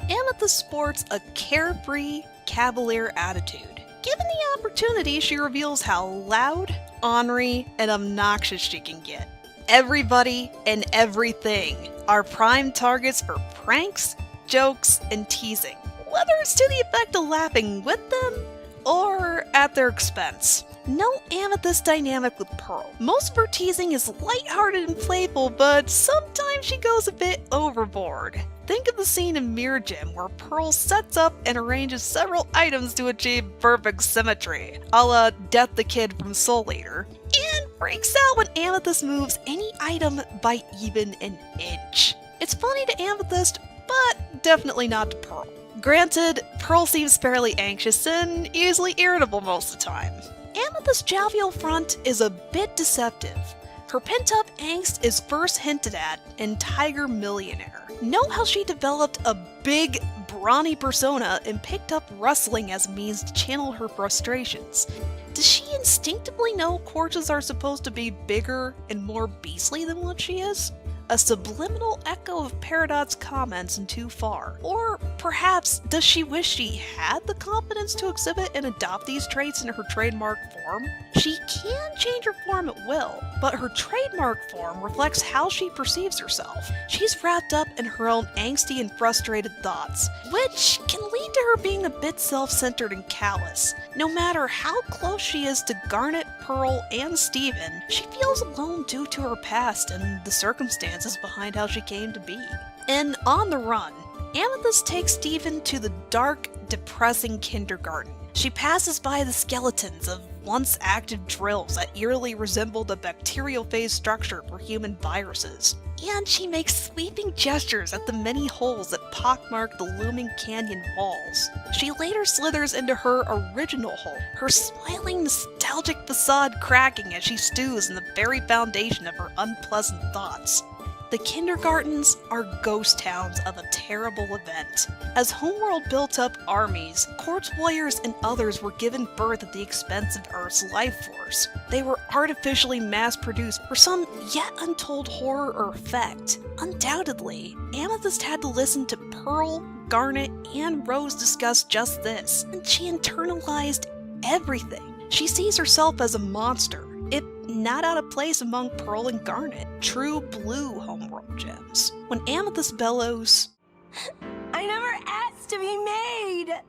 Amethyst sports a carefree, cavalier attitude. Given the opportunity, she reveals how loud, ornery, and obnoxious she can get. Everybody and everything are prime targets for pranks, jokes, and teasing, whether it's to the effect of laughing with them or at their expense. No Amethyst dynamic with Pearl. Most of her teasing is lighthearted and playful, but sometimes she goes a bit overboard. Think of the scene in Mirror Gym where Pearl sets up and arranges several items to achieve perfect symmetry, a la Death the Kid from Soul Eater, and freaks out when Amethyst moves any item by even an inch. It's funny to Amethyst, but definitely not to Pearl. Granted, Pearl seems fairly anxious and easily irritable most of the time. Amethyst's jovial front is a bit deceptive. Her pent-up angst is first hinted at in Tiger Millionaire. Note how she developed a big, brawny persona and picked up wrestling as a means to channel her frustrations. Does she instinctively know corpses are supposed to be bigger and more beastly than what she is? A subliminal echo of Peridot's comments and too far. Or perhaps, does she wish she had the confidence to exhibit and adopt these traits in her trademark form? She can change her form at will, but her trademark form reflects how she perceives herself. She's wrapped up in her own angsty and frustrated thoughts, which can lead to her being a bit self-centered and callous. No matter how close she is to Garnet, Pearl, and Steven, she feels alone due to her past and the circumstances behind how she came to be. In On the Run, Amethyst takes Steven to the dark, depressing kindergarten. She passes by the skeletons of once active drills that eerily resemble the bacterial phase structure for human viruses. And she makes sweeping gestures at the many holes that pockmark the looming canyon walls. She later slithers into her original hole, her smiling, nostalgic facade cracking as she stews in the very foundation of her unpleasant thoughts. The kindergartens are ghost towns of a terrible event. As Homeworld built up armies, corpse warriors and others were given birth at the expense of Earth's life force. They were artificially mass-produced for some yet untold horror or effect. Undoubtedly, Amethyst had to listen to Pearl, Garnet, and Rose discuss just this, and she internalized everything. She sees herself as a monster, if not out of place among Pearl and Garnet, true blue Homeworld gems. When Amethyst bellows, "I never asked to be made!"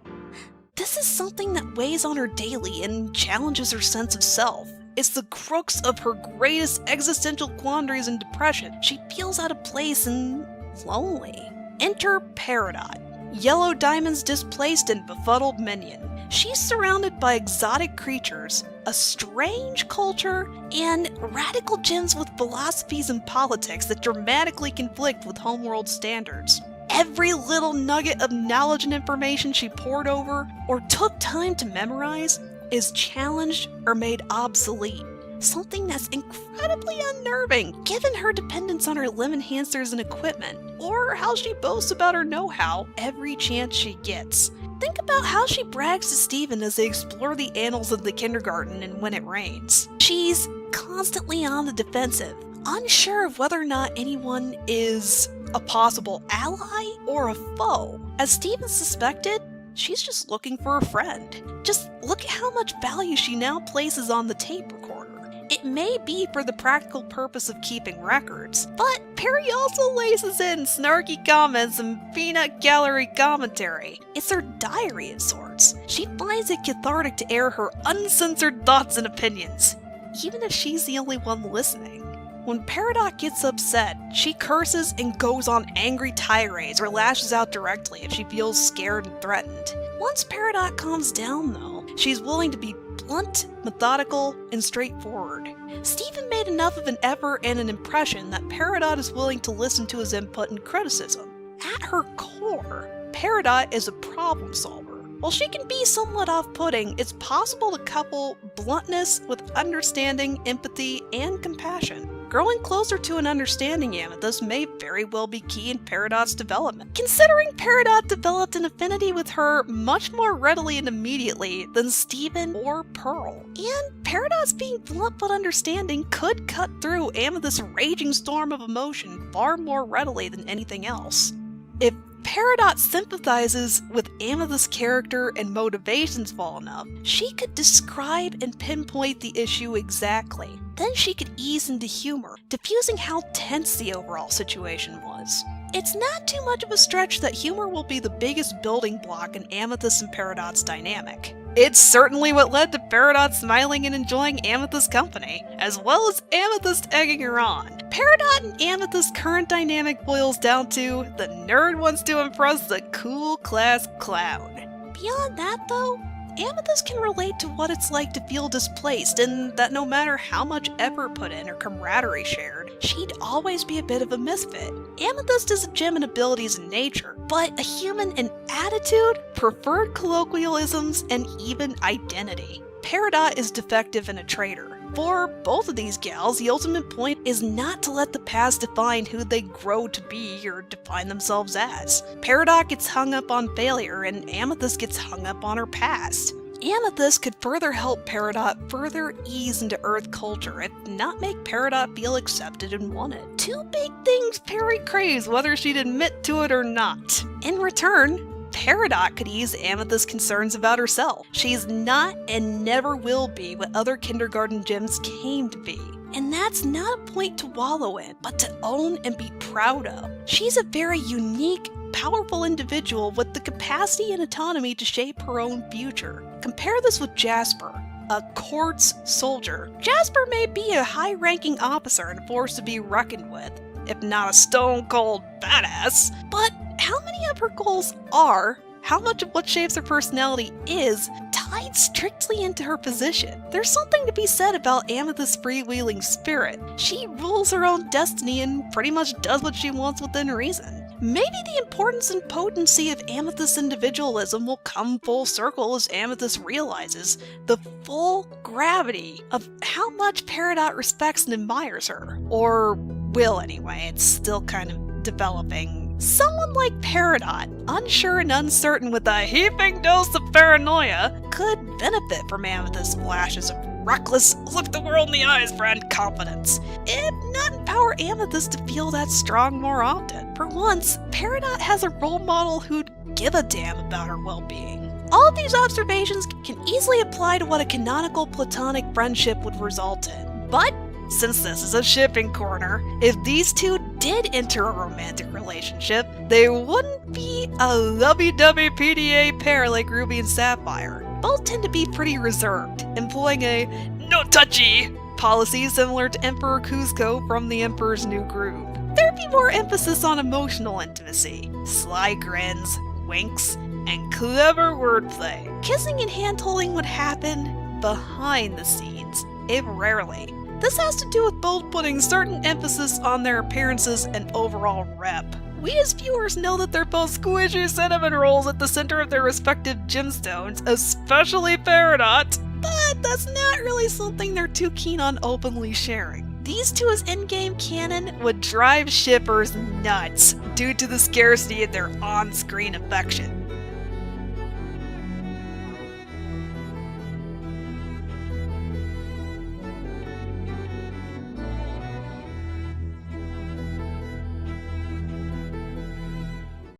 this is something that weighs on her daily and challenges her sense of self. It's the crux of her greatest existential quandaries and depression. She feels out of place and lonely. Enter Peridot, Yellow Diamond's displaced and befuddled minion. She's surrounded by exotic creatures, a strange culture, and radical gems with philosophies and politics that dramatically conflict with Homeworld standards. Every little nugget of knowledge and information she pored over, or took time to memorize, is challenged or made obsolete. Something that's incredibly unnerving, given her dependence on her limb enhancers and equipment, or how she boasts about her know-how every chance she gets. Think about how she brags to Steven as they explore the annals of the kindergarten and When It Rains. She's constantly on the defensive, unsure of whether or not anyone is a possible ally or a foe. As Steven suspected, she's just looking for a friend. Just look at how much value she now places on the tape recorder. It may be for the practical purpose of keeping records, but Perry also laces in snarky comments and peanut gallery commentary. It's her diary of sorts. She finds it cathartic to air her uncensored thoughts and opinions, even if she's the only one listening. When Peridot gets upset, she curses and goes on angry tirades or lashes out directly if she feels scared and threatened. Once Peridot calms down, though, she's willing to be blunt, methodical, and straightforward. Steven made enough of an effort and an impression that Peridot is willing to listen to his input and criticism. At her core, Peridot is a problem solver. While she can be somewhat off-putting, it's possible to couple bluntness with understanding, empathy, and compassion. Growing closer to an understanding Amethyst may very well be key in Peridot's development, considering Peridot developed an affinity with her much more readily and immediately than Steven or Pearl. And Peridot's being blunt but understanding could cut through Amethyst's raging storm of emotion far more readily than anything else. If Peridot sympathizes with Amethyst's character and motivations well enough, she could describe and pinpoint the issue exactly. Then she could ease into humor, diffusing how tense the overall situation was. It's not too much of a stretch that humor will be the biggest building block in Amethyst and Peridot's dynamic. It's certainly what led to Peridot smiling and enjoying Amethyst's company, as well as Amethyst egging her on. Peridot and Amethyst's current dynamic boils down to the nerd wants to impress the cool class clown. Beyond that though, Amethyst can relate to what it's like to feel displaced, and that no matter how much effort put in or camaraderie shared, she'd always be a bit of a misfit. Amethyst is a gem in abilities and nature, but a human in attitude, preferred colloquialisms, and even identity. Peridot is defective and a traitor. For both of these gals, the ultimate point is not to let the past define who they grow to be or define themselves as. Peridot gets hung up on failure, and Amethyst gets hung up on her past. Amethyst could further help Peridot further ease into Earth culture and not make Peridot feel accepted and wanted. Two big things Peri craves whether she'd admit to it or not. In return, Peridot could ease Amethyst's concerns about herself. She's not and never will be what other kindergarten gems came to be. And that's not a point to wallow in, but to own and be proud of. She's a very unique, powerful individual with the capacity and autonomy to shape her own future. Compare this with Jasper, a quartz soldier. Jasper may be a high-ranking officer and a force to be reckoned with, if not a stone-cold badass, but how many of her goals are, how much of what shapes her personality is, tied strictly into her position. There's something to be said about Amethyst's freewheeling spirit. She rules her own destiny and pretty much does what she wants within reason. Maybe the importance and potency of Amethyst's individualism will come full circle as Amethyst realizes the full gravity of how much Peridot respects and admires her. Or will anyway, it's still kind of developing. Someone like Peridot, unsure and uncertain with a heaping dose of paranoia, could benefit from Amethyst's flashes of reckless, look the world in the eyes, friend confidence, if not empower Amethyst to feel that strong more often. For once, Peridot has a role model who'd give a damn about her well-being. All of these observations can easily apply to what a canonical platonic friendship would result in. But since this is a shipping corner, if these two did enter a romantic relationship, they wouldn't be a lovey-dovey PDA pair like Ruby and Sapphire. Both tend to be pretty reserved, employing a no-touchy policy similar to Emperor Kuzco from the Emperor's New Groove. There'd be more emphasis on emotional intimacy, sly grins, winks, and clever wordplay. Kissing and hand-holding would happen behind the scenes, if rarely. This has to do with both putting certain emphasis on their appearances and overall rep. We as viewers know that they're both squishy cinnamon rolls at the center of their respective gemstones, especially Peridot, but that's not really something they're too keen on openly sharing. These two as in-game canon would drive shippers nuts due to the scarcity of their on-screen affection.